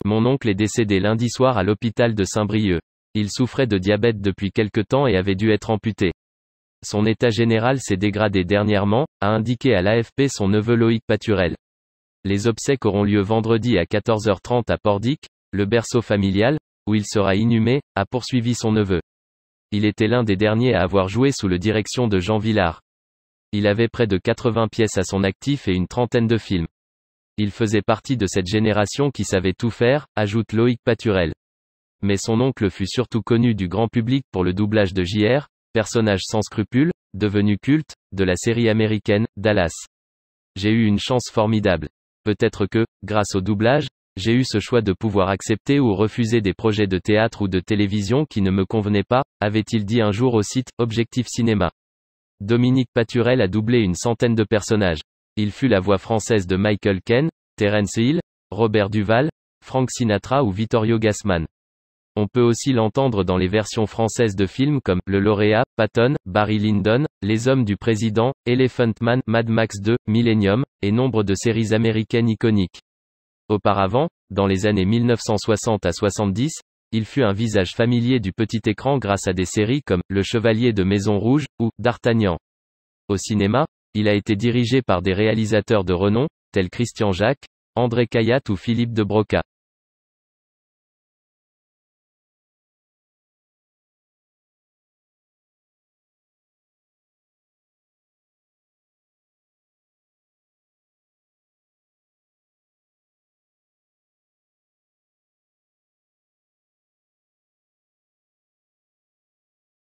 Mon oncle est décédé lundi soir à l'hôpital de Saint-Brieuc. Il souffrait de diabète depuis quelque temps et avait dû être amputé. Son état général s'est dégradé dernièrement, a indiqué à l'AFP son neveu Loïc Paturel. Les obsèques auront lieu vendredi à 14h30 à Pordic, le berceau familial, où il sera inhumé, a poursuivi son neveu. Il était l'un des derniers à avoir joué sous la direction de Jean Vilar. Il avait près de 80 pièces à son actif et une trentaine de films. Il faisait partie de cette génération qui savait tout faire, ajoute Loïc Paturel. Mais son oncle fut surtout connu du grand public pour le doublage de J.R., personnage sans scrupules, devenu culte, de la série américaine, Dallas. J'ai eu une chance formidable. Peut-être que, grâce au doublage, j'ai eu ce choix de pouvoir accepter ou refuser des projets de théâtre ou de télévision qui ne me convenaient pas, avait-il dit un jour au site Objectif Cinéma. Dominique Paturel a doublé une centaine de personnages. Il fut la voix française de Michael Caine, Terence Hill, Robert Duval, Frank Sinatra ou Vittorio Gassman. On peut aussi l'entendre dans les versions françaises de films comme Le Lauréat, Patton, Barry Lyndon, Les Hommes du Président, Elephant Man, Mad Max 2, Millennium, et nombre de séries américaines iconiques. Auparavant, dans les années 1960 à 70, il fut un visage familier du petit écran grâce à des séries comme Le Chevalier de Maison Rouge ou D'Artagnan. Au cinéma, il a été dirigé par des réalisateurs de renom, tels Christian Jacques, André Cayatte ou Philippe de Broca.